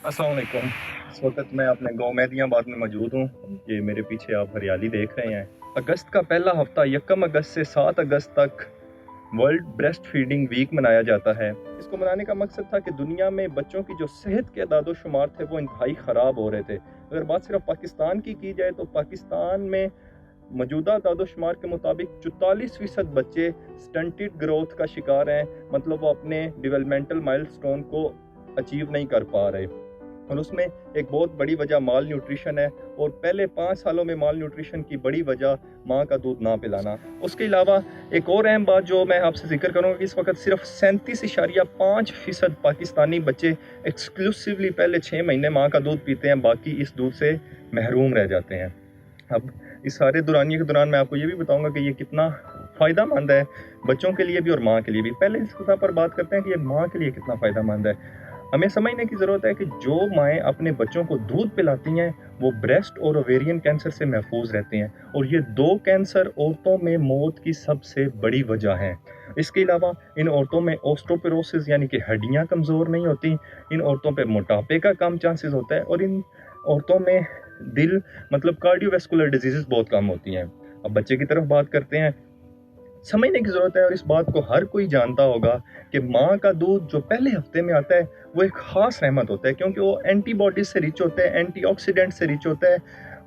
अस्सलाम वालेकुम। इस वक्त मैं अपने गांव मेहदियाबाद में मौजूद हूँ। ये मेरे पीछे आप हरियाली देख रहे हैं। अगस्त का पहला हफ्ता 1 अगस्त से 7 अगस्त तक वर्ल्ड ब्रेस्ट फीडिंग वीक मनाया जाता है। इसको मनाने का मकसद था कि दुनिया में बच्चों की जो सेहत के अदाद शुमार थे वो इंतहाई ख़राब हो रहे थे। अगर बात सिर्फ पाकिस्तान की जाए तो पाकिस्तान में मौजूदा दादोशुमार के मुताबिक 44% बच्चे स्टंटेड ग्रोथ का शिकार हैं, मतलब वो अपने डेवलपमेंटल माइलस्टोन को अचीव नहीं कर पा रहे। और उसमें एक बहुत बड़ी वजह माल न्यूट्रिशन है, और पहले 5 सालों में माल न्यूट्रिशन की बड़ी वजह माँ का दूध ना पिलाना। उसके अलावा एक और अहम बात जो मैं आपसे जिक्र करूँगा कि इस वक्त सिर्फ 37.5% पाकिस्तानी बच्चे एक्सक्लूसिवली पहले 6 महीने माँ का दूध पीते हैं, बाकी इस दूध से महरूम रह जाते हैं। अब इस सारे दौरानिए के दौरान मैं आपको ये भी बताऊंगा कि ये कितना फ़ायदा मंद है बच्चों के लिए भी और माँ के लिए भी। पहले इस सतह पर बात करते हैं कि ये माँ के लिए कितना फ़ायदा मंद है। हमें समझने की ज़रूरत है कि जो माएँ अपने बच्चों को दूध पिलाती हैं वो ब्रेस्ट और ओवेरियन कैंसर से महफूज रहती हैं, और ये 2 कैंसर औरतों में मौत की सबसे बड़ी वजह हैं। इसके अलावा इन औरतों में ऑस्टियोपोरोसिस यानी कि हड्डियाँ कमज़ोर नहीं होती, इन औरतों पे मोटापे का कम चांसेस होता है, और इन औरतों में दिल मतलब कार्डियोवैस्कुलर डिजीज़ बहुत कम होती हैं। अब बच्चे की तरफ बात करते हैं। समझने की ज़रूरत है, और इस बात को हर कोई जानता होगा कि माँ का दूध जो पहले हफ्ते में आता है वो एक ख़ास रहमत होता है, क्योंकि वो एंटीबॉडीज से रिच होता है, एंटीऑक्सीडेंट से रिच होता है,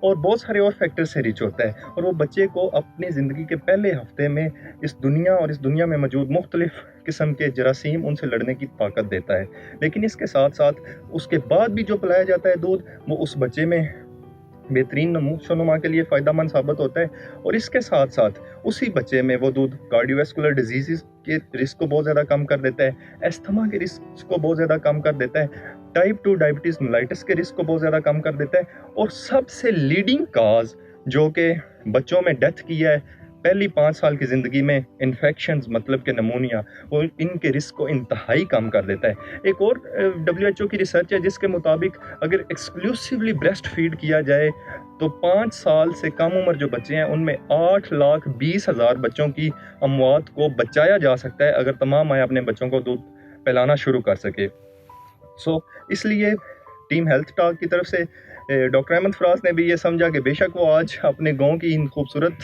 और बहुत सारे और फैक्टर से रिच होता है, और वो बच्चे को अपनी ज़िंदगी के पहले हफ्ते में इस दुनिया में मौजूद मुख्तलिफ़ किस्म के जरासीम उनसे लड़ने की ताकत देता है। लेकिन इसके साथ साथ उसके बाद भी जो पिलाया जाता है दूध, वो उस बच्चे में बेहतरीन नमूशनुमा के लिए फ़ायदेमंद साबित होता है, और इसके साथ साथ उसी बच्चे में वो दूध कार्डियोवैस्कुलर डिजीज़ के रिस्क को बहुत ज़्यादा कम कर देता है, एस्थमा के रिस्क को बहुत ज़्यादा कम कर देता है, टाइप 2 डायबिटीज़ मेलाइटिस के रिस्क को बहुत ज़्यादा कम कर देता है, और सबसे लीडिंग काज जो कि बच्चों में डेथ की है पहली 5 साल की ज़िंदगी में, इन्फेक्शंस मतलब कि नमूनिया, वो इनके रिस्क को इंतहाई कम कर देता है। एक और WHO की रिसर्च है जिसके मुताबिक अगर एक्सक्लूसिवली ब्रेस्ट फीड किया जाए तो 5 साल से कम उम्र जो बच्चे हैं उनमें 8,20,000 बच्चों की अमवात को बचाया जा सकता है, अगर तमाम माएँ अपने बच्चों को दूध पिलाना शुरू कर सके। इसलिए टीम हेल्थ टॉक की तरफ से डॉक्टर अहमद फराज ने भी ये समझा कि बेशक वो आज अपने गाँव की इन खूबसूरत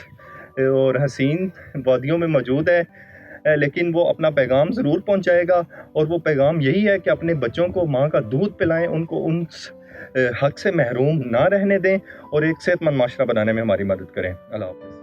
और हसीन वादियों में मौजूद है, लेकिन वो अपना पैगाम ज़रूर पहुंचाएगा, और वो पैगाम यही है कि अपने बच्चों को माँ का दूध पिलाएं, उनको उन हक से महरूम ना रहने दें, और एक सेहतमंद माशरा बनाने में हमारी मदद करें। अल्लाह हाफ़िज़।